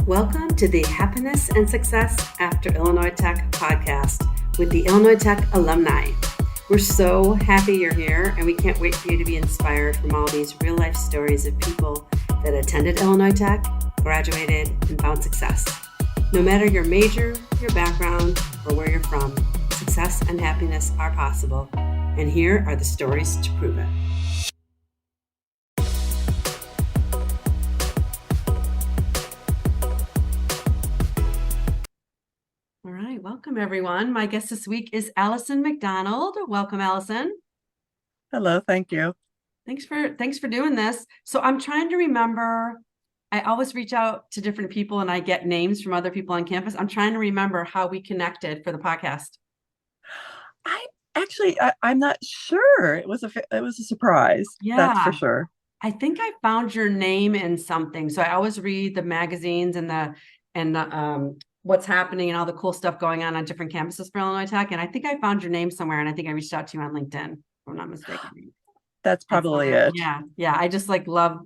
Welcome to the Happiness and Success After Illinois Tech podcast with the Illinois Tech alumni. We're so happy you're here, and we can't wait for you to be inspired from all these real-life stories of people that attended Illinois Tech, graduated, and found success. No matter your major, your background, or where you're from, success and happiness are possible, and here are the stories to prove it. All right, welcome everyone. My guest this week is Alison McDonald. Welcome, Alison. Hello, thank you. Thanks for doing this. So I'm trying to remember. I always reach out to different people and I get names from other people on campus. I'm trying to remember how we connected for the podcast. I'm not sure. It was a surprise. Yeah. That's for sure. I think I found your name in something. So I always read the magazines and the what's happening and all the cool stuff going on different campuses for Illinois Tech. And I think I found your name somewhere, and I think I reached out to you on LinkedIn, if I'm not mistaken. That's probably it. Yeah. I just love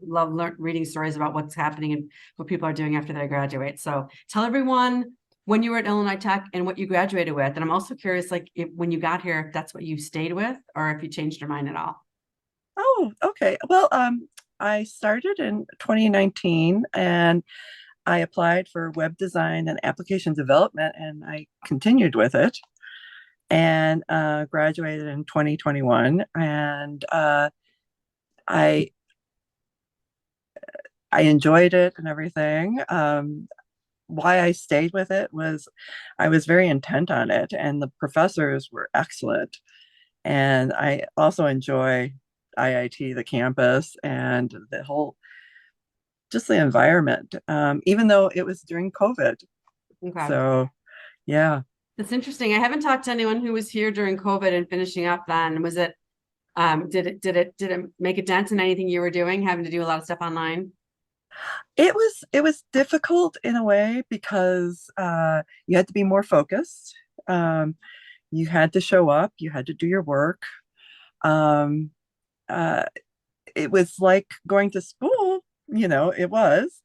reading stories about what's happening and what people are doing after they graduate. So tell everyone when you were at Illinois Tech and what you graduated with. And I'm also curious, when you got here, if that's what you stayed with or if you changed your mind at all. Oh, okay. Well, I started in 2019 and I applied for web design and application development, and I continued with it and graduated in 2021. And I enjoyed it and everything. Why I stayed with it was I was very intent on it, and the professors were excellent. And I also enjoy IIT, the campus, and just the environment, even though it was during COVID. Okay. So, yeah. That's interesting. I haven't talked to anyone who was here during COVID and finishing up then. Was it, did it make a dent in anything you were doing, having to do a lot of stuff online? It was difficult in a way because you had to be more focused. You had to show up, you had to do your work. It was like going to school, it was.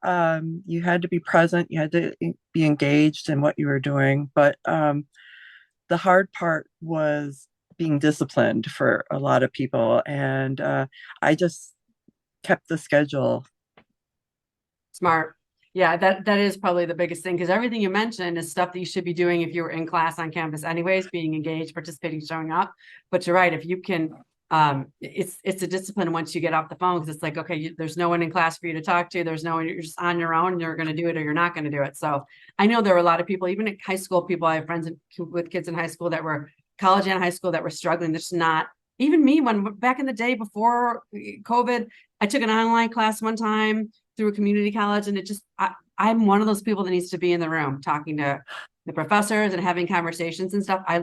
You had to be present, you had to be engaged in what you were doing. But the hard part was being disciplined for a lot of people. And I just kept the schedule. Smart. Yeah, that is probably the biggest thing, because everything you mentioned is stuff that you should be doing if you were in class on campus anyways, being engaged, participating, showing up. But you're right, if you can, it's a discipline once you get off the phone, because it's like, okay, there's no one in class for you to talk to. There's no one, you're just on your own, and you're going to do it or you're not going to do it. So I know there were a lot of people, even at high school, I have friends with kids in high school that were college and high school that were struggling. There's not, even me, when back in the day before COVID, I took an online class one time through a community college, and I'm one of those people that needs to be in the room talking to the professors and having conversations and stuff. I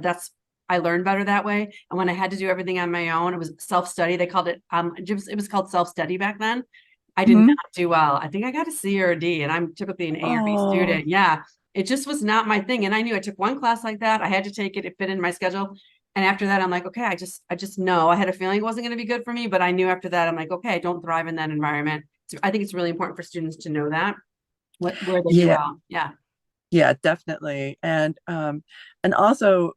learned better that way. And when I had to do everything on my own, it was self-study. They called it, it was called self-study back then. I did not do well. I think I got a C or a D, and I'm typically an A or B student. Yeah, it just was not my thing. And I knew I took one class like that. I had to take it. It fit in my schedule. And after that, I'm like, okay, I just know. I had a feeling it wasn't going to be good for me, but I knew after that, I'm like, okay, I don't thrive in that environment. So I think it's really important for students to know that where they do well. Yeah, definitely. And also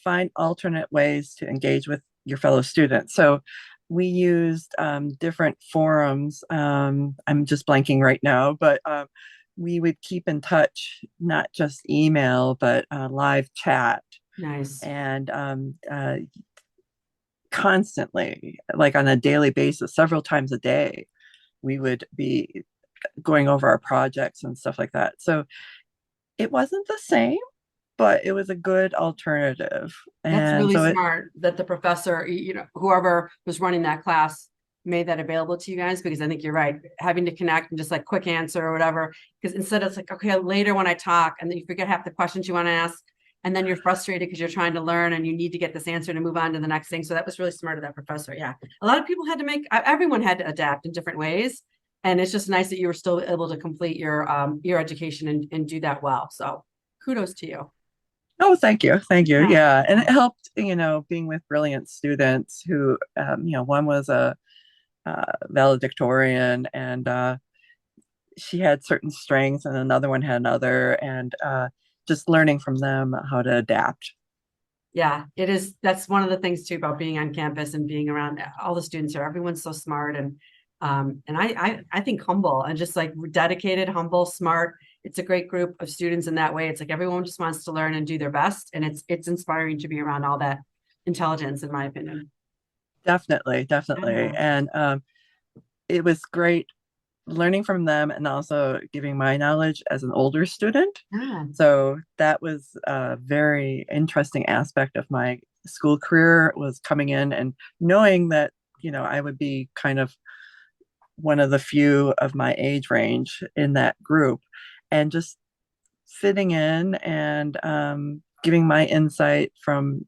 find alternate ways to engage with your fellow students. So we used different forums. I'm just blanking right now, but we would keep in touch, not just email, but live chat. Nice. And constantly, like on a daily basis, several times a day, we would be going over our projects and stuff like that. So it wasn't the same, but it was a good alternative. That's really smart that the professor, whoever was running that class made that available to you guys, because I think you're right, having to connect and just like quick answer or whatever, because instead it's like, okay, later when I talk, and then you forget half the questions you want to ask, and then you're frustrated because you're trying to learn and you need to get this answer to move on to the next thing. So that was really smart of that professor. Yeah. A lot of people everyone had to adapt in different ways. And it's just nice that you were still able to complete your education and do that well. So kudos to you. Oh, thank you. Thank you. Yeah. And it helped, being with brilliant students who, one was a valedictorian, and she had certain strengths and another one had another, and just learning from them how to adapt. Yeah, it is. That's one of the things too about being on campus and being around all the students here. Everyone's so smart and I think humble and just like dedicated, humble, smart. It's a great group of students in that way. It's like everyone just wants to learn and do their best, and it's inspiring to be around all that intelligence, in my opinion. Definitely, definitely. Yeah, And it was great learning from them and also giving my knowledge as an older student. yeah. So that was a very interesting aspect of my school career, was coming in and knowing that, I would be kind of one of the few of my age range in that group, and just fitting in and giving my insight from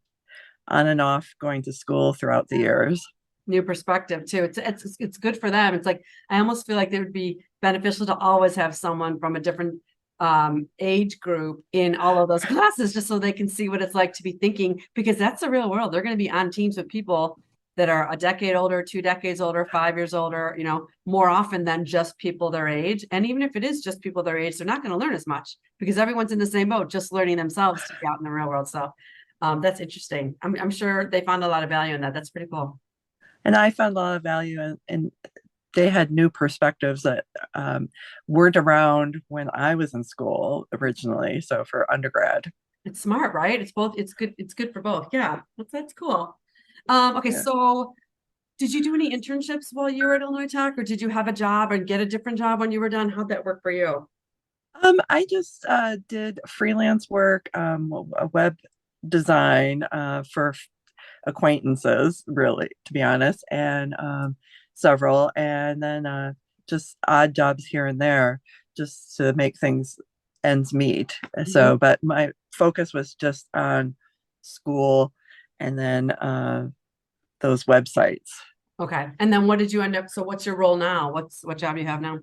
on and off going to school throughout the years. New perspective too. It's good for them. It's like I almost feel like it would be beneficial to always have someone from a different age group in all of those classes, just so they can see what it's like to be thinking, because that's the real world. They're going to be on teams with people that are a decade older, 2 decades older, 5 years older, more often than just people their age. And even if it is just people their age, they're not going to learn as much because everyone's in the same boat, just learning themselves to be out in the real world. So that's interesting. I'm sure they found a lot of value in that. That's pretty cool. And I found a lot of value in they had new perspectives that weren't around when I was in school originally. So for undergrad. It's smart, right? It's both. It's good for both. Yeah, that's cool. Okay, Yeah. so did you do any internships while you were at Illinois Tech, or did you have a job and get a different job when you were done? How'd that work for you? I just did freelance work, a web design for acquaintances, really, to be honest, and several, and then just odd jobs here and there just to make things ends meet. Mhm. So, but my focus was just on school and then those websites. Okay, and then what did you end up? So what's your role now? What job do you have now?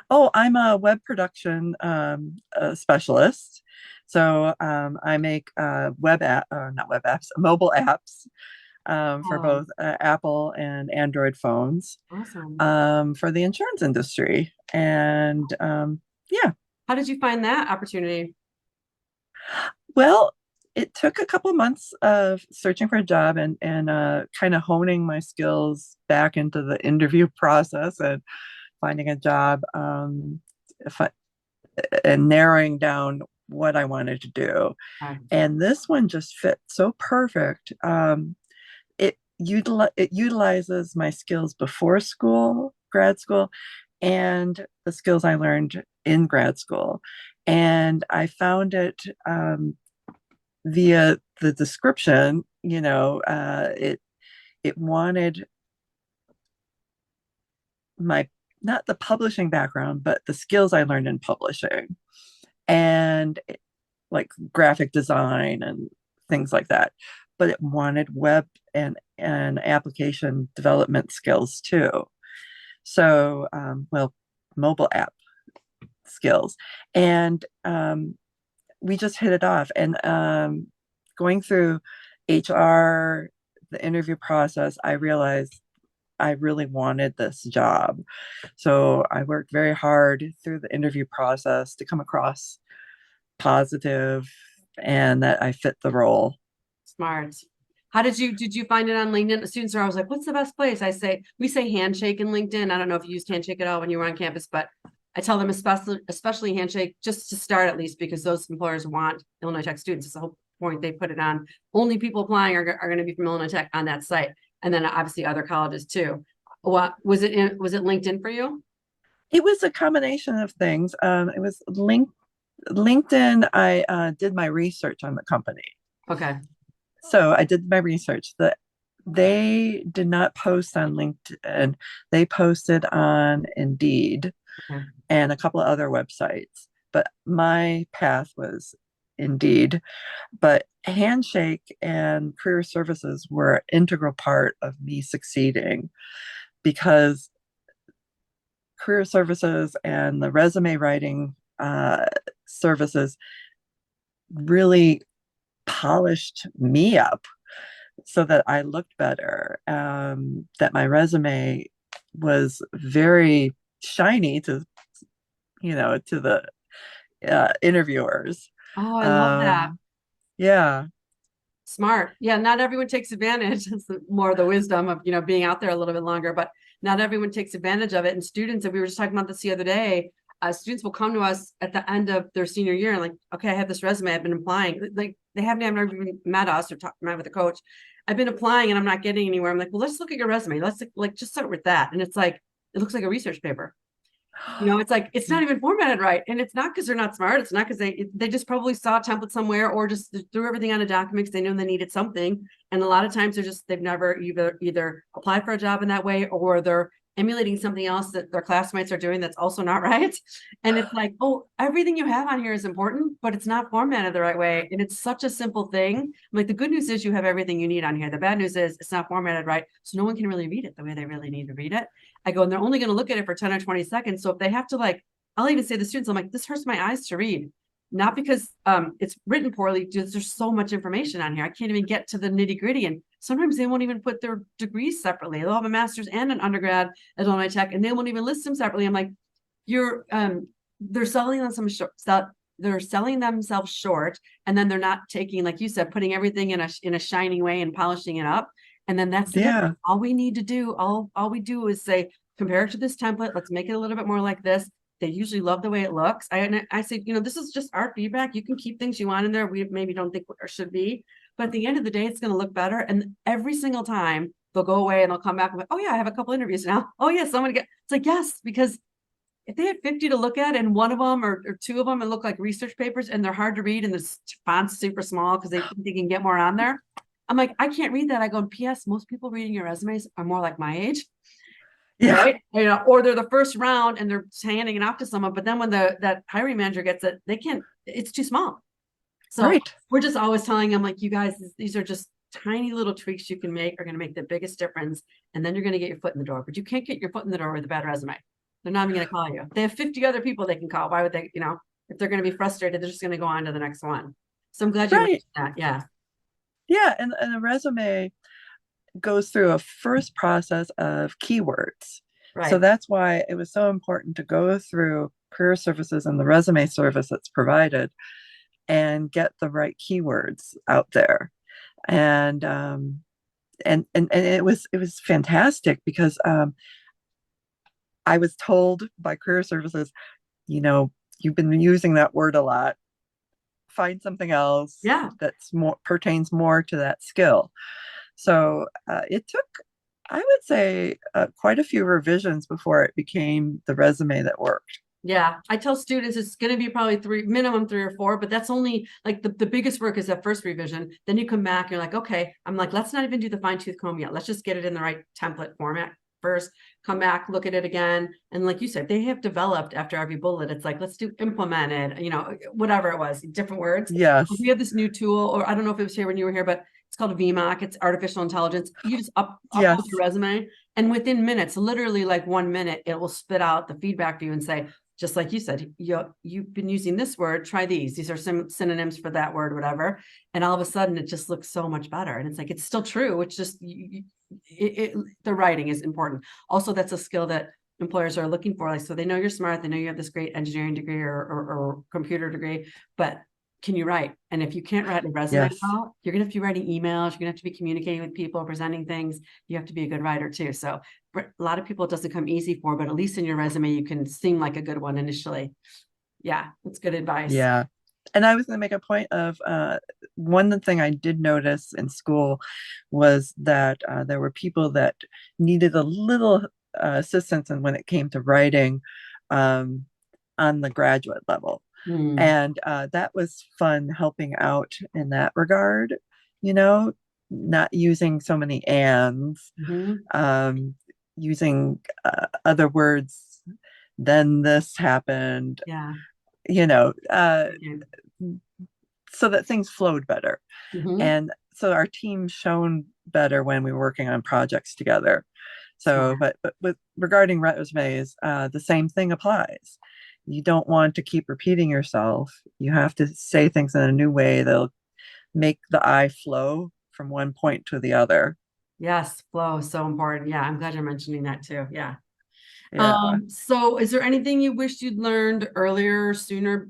Oh, I'm a web production specialist. So I make web app, not web apps, mobile apps for Oh, both Apple and Android phones awesome. for the insurance industry. And yeah, How did you find that opportunity? well, it took a couple months of searching for a job and kind of honing my skills back into the interview process and finding a job. If I, and narrowing down what I wanted to do. Okay. And this one just fit so perfect. It utilizes my skills before school, grad school, and the skills I learned in grad school. And I found it via the description. It wanted my not the publishing background, but the skills I learned in publishing, and like graphic design and things like that. But it wanted web and application development skills too. So, well, mobile app skills. And we just hit it off. And going through HR, the interview process, I realized I really wanted this job. So I worked very hard through the interview process to come across positive and that I fit the role. Smart. How did you find it on LinkedIn? The students are always like, what's the best place? We say Handshake in LinkedIn. I don't know if you used Handshake at all when you were on campus, but I tell them especially Handshake just to start at least because those employers want Illinois Tech students. It's the whole point they put it on. Only people applying are going to be from Illinois Tech on that site. And then obviously other colleges too. What was it LinkedIn for you? It was a combination of things. It was LinkedIn. I did my research on the company. Okay. So I did my research. They did not post on LinkedIn. They posted on Indeed Okay. and a couple of other websites. But my path was Indeed. But Handshake and Career Services were an integral part of me succeeding because Career Services and the resume writing services really polished me up so that I looked better, that my resume was very shiny, to to the interviewers. Oh, I love that. Um, yeah, Smart. Yeah, not everyone takes advantage. It's more the wisdom of, being out there a little bit longer, but not everyone takes advantage of it. And students, and we were just talking about this the other day, students will come to us at the end of their senior year and like, okay, I have this resume. I've been applying. Like they haven't even met us or met with a coach. I've been applying and I'm not getting anywhere. I'm like, well, let's look at your resume. Let's like just start with that. And it's like, it looks like a research paper. It's like it's not even formatted right, and it's not because they're not smart. It's not because they just probably saw a template somewhere or just threw everything on a document because they knew they needed something. And a lot of times they've never either applied for a job in that way, or they're emulating something else that their classmates are doing that's also not right. And it's like, oh, everything you have on here is important, but it's not formatted the right way. And it's such a simple thing. Like the good news is you have everything you need on here. The bad news is it's not formatted right, so no one can really read it the way they really need to read it. I go, and they're only going to look at it for 10 or 20 seconds. So if they have to I'll even say to the students, I'm like, this hurts my eyes to read. Not because it's written poorly, just there's so much information on here. I can't even get to the nitty gritty. And sometimes they won't even put their degrees separately. They'll have a master's and an undergrad at Illinois Tech, and they won't even list them separately. I'm like, they're selling on some short they're selling themselves short, and then they're not taking, like you said, putting everything in a shining way and polishing it up. And then that's the yeah, difference. All we need to do, all we do is say, compare it to this template. Let's make it a little bit more like this. They usually love the way it looks. I say, this is just our feedback. You can keep things you want in there. We maybe don't think or should be, but at the end of the day, it's going to look better. And every single time they'll go away and they'll come back and like, oh yeah, I have a couple interviews now. Oh yeah, someone get. It's like, yes, because if they had 50 to look at and one of them or two of them and look like research papers and they're hard to read and the font's super small because they think they can get more on there. I'm like, I can't read that. I go, PS, most people reading your resumes are more like my age. yeah, Right. Or they're the first round and they're handing it off to someone. But then when that hiring manager gets it, they can't, it's too small. So right. we're just always telling them, like, you guys, these are just tiny little tweaks you can make are going to make the biggest difference. And then you're going to get your foot in the door. But you can't get your foot in the door with a bad resume. They're not even going to call you. They have 50 other people they can call. Why would they, if they're going to be frustrated, they're just going to go on to the next one. So I'm glad you Right. mentioned that. Yeah. Yeah. And a resume goes through a first process of keywords. So Right. that's why it was so important to go through career services and the resume service that's provided and get the right keywords out there. And it was fantastic because I was told by career services, you've been using that word a lot. Find something else Yeah. that's more pertains more to that skill. So it took, I would say, quite a few revisions before it became the resume that worked. Yeah, I tell students it's going to be probably minimum 3 or 4, but that's only like the biggest work is that first revision. Then you come back, you're like, okay, I'm like, let's not even do the fine tooth comb yet. Let's just get it in the right template format first, come back, look at it again. And like you said, they have developed after every bullet. It's like, let's do implemented, whatever it was, different words. Yes. We have this new tool, or I don't know if it was here when you were here, but it's called a VMOC. It's artificial intelligence. You just upload Yes. your resume, and within minutes, literally like 1 minute, it will spit out the feedback for you and say, just like you said, you've been using this word, try these. These are some synonyms for that word, whatever. And all of a sudden it just looks so much better. And it's like, it's still true. It's just, the writing is important. Also, that's a skill that employers are looking for. Like, so they know you're smart. They know you have this great engineering degree or computer degree, but can you write? And if you can't write a resume Yes. well, you're going to have to be writing emails. You're going to have to be communicating with people, presenting things. You have to be a good writer too. So a lot of people, it doesn't come easy for, but at least in your resume, you can seem like a good one initially. Yeah, that's good advice. Yeah. And I was going to make a point of one thing I did notice in school was that there were people that needed a little assistance when it came to writing um, on the graduate level. Hmm. And that was fun helping out in that regard, you know, not using so many ands, Mhm. um, using other words, then this happened, Yeah. you know, Okay. so that things flowed better. Mhm. And so our team shone better when we were working on projects together. So, Smart. but with regarding resumes, the same thing applies. You don't want to keep repeating yourself. You have to say things in a new way that'll make the eye flow from one point to the other. Yes, flow is so important. Yeah, I'm glad you're mentioning that too. Yeah. Yeah. So is there anything you wish you'd learned earlier, sooner?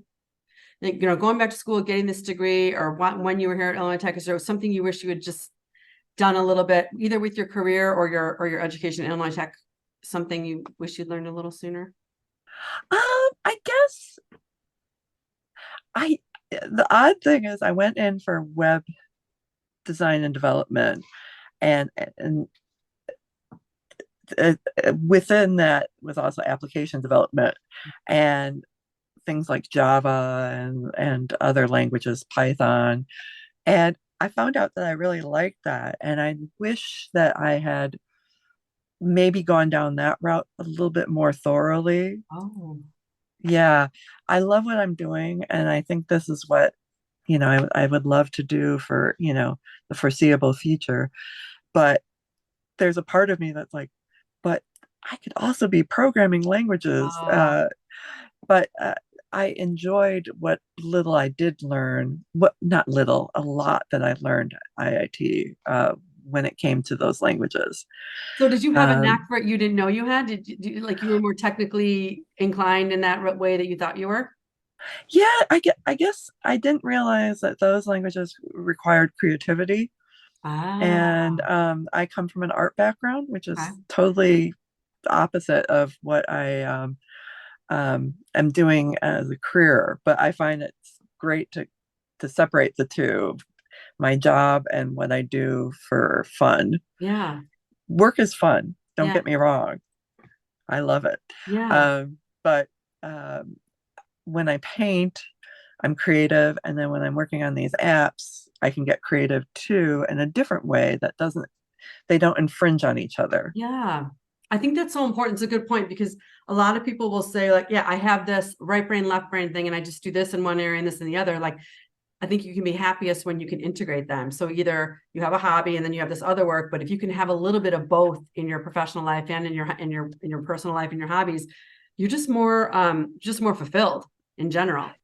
Like, going back to school, getting this degree, or when you were here at Illinois Tech, is there something you wish you had just done a little bit, either with your career or your education at Illinois Tech, something you wish you'd learned a little sooner? I guess I the odd thing is I went in for web design and development, and within that was also application development and things like Java and other languages, Python. And I found out that I really liked that. And I wish that I had maybe gone down that route a little bit more thoroughly. Oh, Yeah, I love what I'm doing. And I think this is what, I would love to do for, the foreseeable future. But there's a part of me that's like, but I could also be programming languages. uh, But I enjoyed what little I did learn. What not little, a lot that I learned at IIT when it came to those languages. so did you have a Um, knack for it you didn't know you had? Like you were more technically inclined in that way that you thought you were? yeah, I guess I didn't realize that those languages required creativity. Ah, And I come from an art background, which okay. is totally the opposite of what I am doing as a career. But I find it's great to separate the two, my job and what I do for fun. Yeah, Work is fun. Don't yeah, get me wrong. I love it. yeah, But when I paint, I'm creative. And then when I'm working on these apps, I can get creative too in a different way that they don't infringe on each other. yeah. I think that's so important. It's a good point because a lot of people will say, like, yeah, I have this right brain, left brain thing, and I just do this in one area and this in the other. Like, I think you can be happiest when you can integrate them. So either you have a hobby and then you have this other work, but if you can have a little bit of both in your professional life and in your personal life and your hobbies, you're just more fulfilled in general. Right?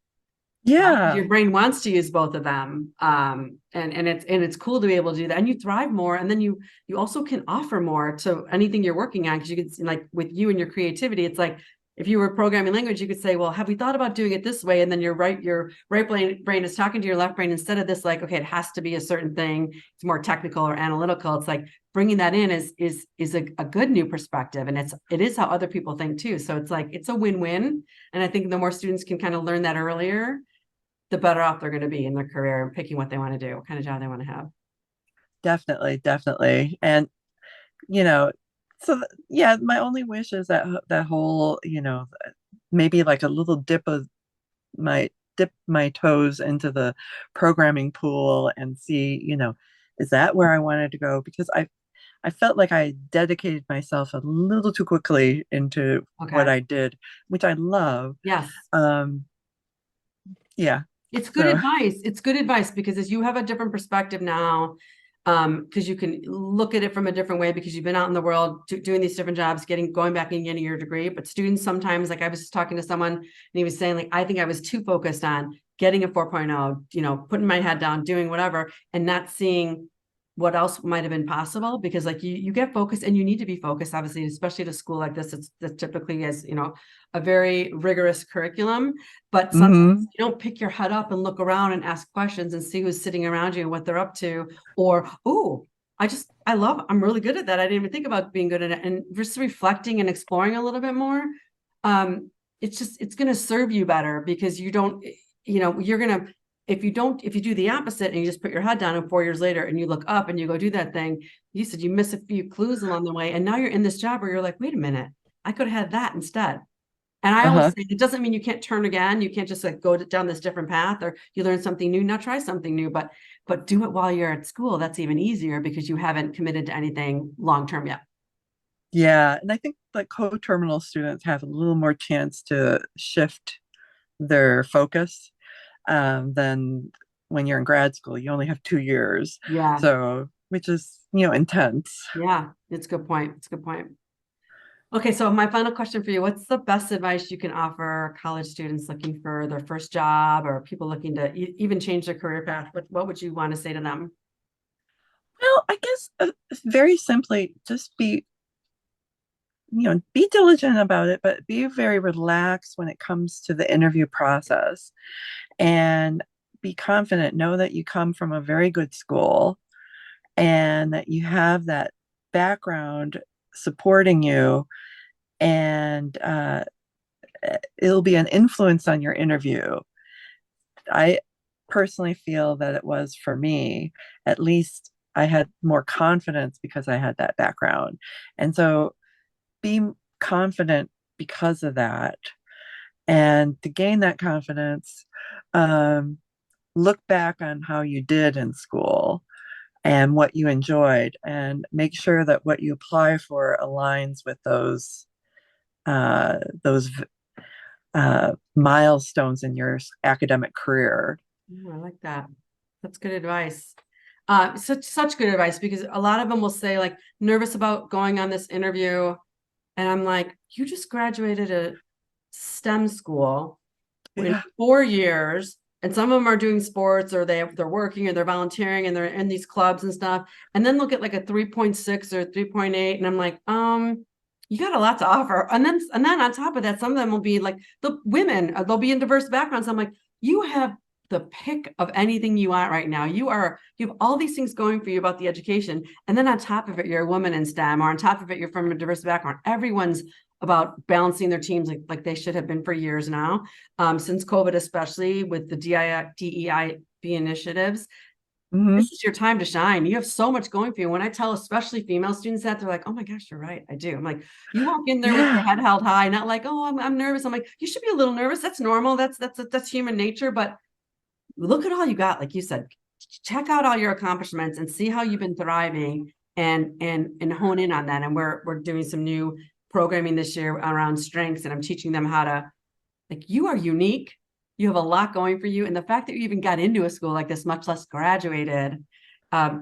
Yeah, Your brain wants to use both of them. And it's cool to be able to do that. And you thrive more. And then you also can offer more to anything you're working on. Cause you can like with you and your creativity, it's like if you were programming language, you could say, well, have we thought about doing it this way? And then your right brain is talking to your left brain instead of this, like, okay, it has to be a certain thing. It's more technical or analytical. It's like bringing that in is a good new perspective. And it is how other people think too. So it's like, it's a win-win. And I think the more students can kind of learn that earlier, the better off they're going to be in their career and picking what they want to do, what kind of job they want to have. definitely, definitely. And you know, yeah, my only wish is that whole, maybe like a little dip my toes into the programming pool and see, is that where I wanted to go? Because I felt like I dedicated myself a little too quickly into what Okay. I did, which I love. Yes. Um, yeah. It's good So, advice. It's good advice because as you have a different perspective now, because you can look at it from a different way because you've been out in the world doing these different jobs, going back and getting your degree. But students sometimes, like I was just talking to someone and he was saying, like, I think I was too focused on getting a 4.0, putting my head down, doing whatever, and not seeing what else might have been possible because like you get focused and you need to be focused, obviously, especially at a school like this. It's that typically is, a very rigorous curriculum, but sometimes mhm. you don't pick your head up and look around and ask questions and see who's sitting around you and what they're up to. Or, oh, I'm really good at that. I didn't even think about being good at it. And just reflecting and exploring a little bit more. It's going to serve you better because you don't, you're going to, if you do the opposite and you just put your head down and 4 years later and you look up and you go do that thing, you said you miss a few clues along the way. And now you're in this job where you're like, wait a minute, I could have had that instead. And I always Uh-huh. say it doesn't mean you can't turn again. You can't just like go down this different path or you learn something new. Now try something new, but do it while you're at school. That's even easier because you haven't committed to anything long term yet. Yeah. And I think like co-terminal students have a little more chance to shift their focus than when you're in grad school. You only have 2 years. Yeah, So, which is, intense. yeah, it's a good point. It's a good point. Okay, so my final question for you: what's the best advice you can offer college students looking for their first job or people looking to even change their career path? What would you want to say to them? Well, I guess very simply, just be diligent about it, but be very relaxed when it comes to the interview process and be confident. Know that you come from a very good school and that you have that background supporting you, and it'll be an influence on your interview. I personally feel that it was for me. At least I had more confidence because I had that background. And so be confident because of that. And to gain that confidence, um, look back on how you did in school and what you enjoyed, and make sure that what you apply for aligns with those milestones in your academic career. I like that. That's good advice. Such good advice, because a lot of them will say like nervous about going on this interview. And I'm like, you just graduated a STEM school in Yeah. 4 years, and some of them are doing sports, or they're working, or they're volunteering, and they're in these clubs and stuff. And then they'll get like a 3.6 or 3.8. And I'm like, you got a lot to offer. And then on top of that, some of them will be like the women, they'll be in diverse backgrounds. I'm like, you have the pick of anything you want right now. You have all these things going for you about the education. And then on top of it, you're a woman in STEM, or on top of it, you're from a diverse background. Everyone's about balancing their teams like they should have been for years now. Since COVID, especially with the DEIB initiatives, Mm-hmm. this is your time to shine. You have so much going for you. When I tell especially female students that, they're like, oh my gosh, you're right. I do. I'm like, you walk in there with your Yeah. head held high, not like, oh, I'm nervous. I'm like, you should be a little nervous. That's normal. That's human nature. But look at all you got. Like you said, check out all your accomplishments and see how you've been thriving, and hone in on that. And we're doing some new programming this year around strengths, and I'm teaching them how to, like, you are unique. You have a lot going for you. And the fact that you even got into a school like this, much less graduated,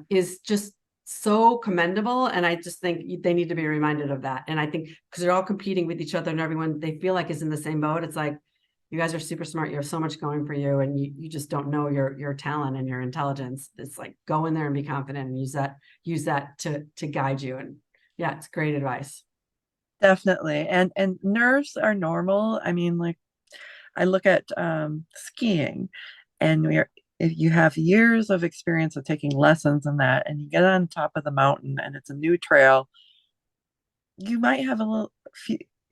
is just so commendable. And I just think they need to be reminded of that. And I think because they're all competing with each other, and everyone they feel like is in the same boat, it's like, you guys are super smart. You have so much going for you, and you just don't know your talent and your intelligence. It's like, go in there and be confident, and use that to guide you. And yeah, it's great advice. Definitely. And nerves are normal. I mean, like, I look at skiing, and if you have years of experience of taking lessons in that, and you get on top of the mountain and it's a new trail, you might have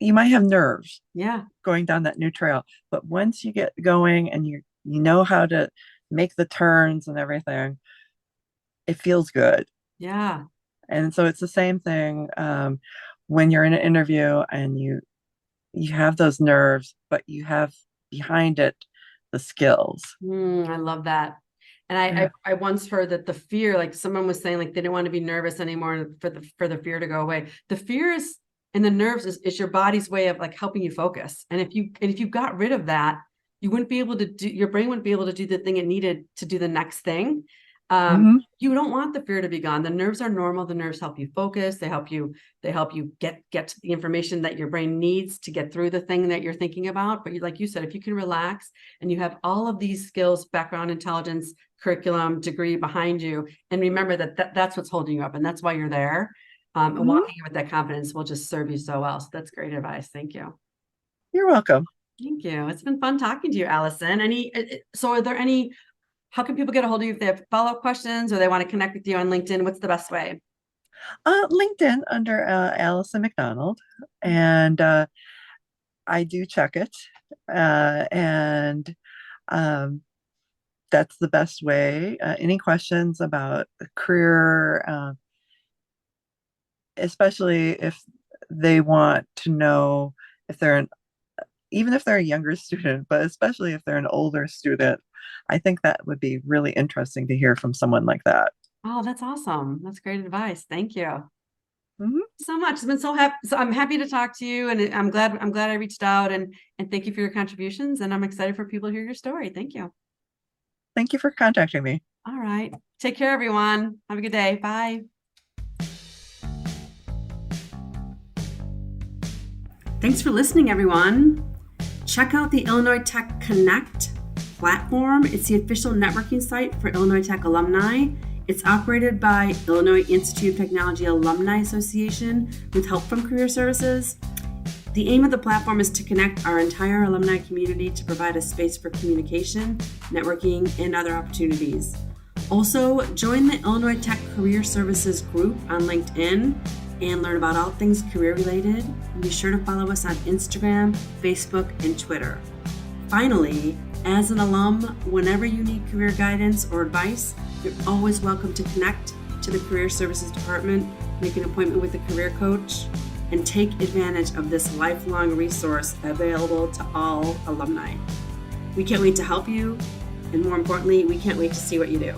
you might have nerves Yeah. going down that new trail. But once you get going and you know how to make the turns and everything, it feels good. Yeah. And so it's the same thing when you're in an interview and you have those nerves, but you have behind it the skills. I love that. And Yeah. I once heard that the fear, like someone was saying, like they didn't want to be nervous anymore for the fear to go away. The fear is, and the nerves is your body's way of like helping you focus. And if you got rid of that, you wouldn't be able to do, your brain wouldn't be able to do the thing it needed to do the next thing. Hmm. You don't want the fear to be gone. The nerves are normal. The nerves help you focus. They help you get to the information that your brain needs to get through the thing that you're thinking about. But like you said, if you can relax and you have all of these skills, background, intelligence, curriculum, degree behind you, and remember that's what's holding you up, and that's why you're there. And Hmm. walking in with that confidence will just serve you so well. So that's great advice. Thank you. You're welcome. Thank you. It's been fun talking to you, Allison. So are there any, how can people get a hold of you if they have follow-up questions, or they want to connect with you on LinkedIn? What's the best way? LinkedIn under Alison McDonald, and I do check it, and um, that's the best way. Any questions about a career, especially if they want to know if even if they're a younger student, but especially if they're an older student, I think that would be really interesting to hear from someone like that. Oh, that's awesome. That's great advice. Thank you Mhm. so much. It's been so happy. So I'm happy to talk to you, and I'm glad I reached out, and thank you for your contributions. And I'm excited for people to hear your story. Thank you. Thank you for contacting me. All right. Take care, everyone. Have a good day. Bye. Thanks for listening, everyone. Check out the Illinois Tech Connect platform. It's the official networking site for Illinois Tech alumni. It's operated by Illinois Institute of Technology Alumni Association with help from Career Services. The aim of the platform is to connect our entire alumni community to provide a space for communication, networking, and other opportunities. Also, join the Illinois Tech Career Services group on LinkedIn and learn about all things career related. And be sure to follow us on Instagram, Facebook, and Twitter. Finally, as an alum, whenever you need career guidance or advice, you're always welcome to connect to the Career Services Department, make an appointment with a career coach, and take advantage of this lifelong resource available to all alumni. We can't wait to help you, and more importantly, we can't wait to see what you do.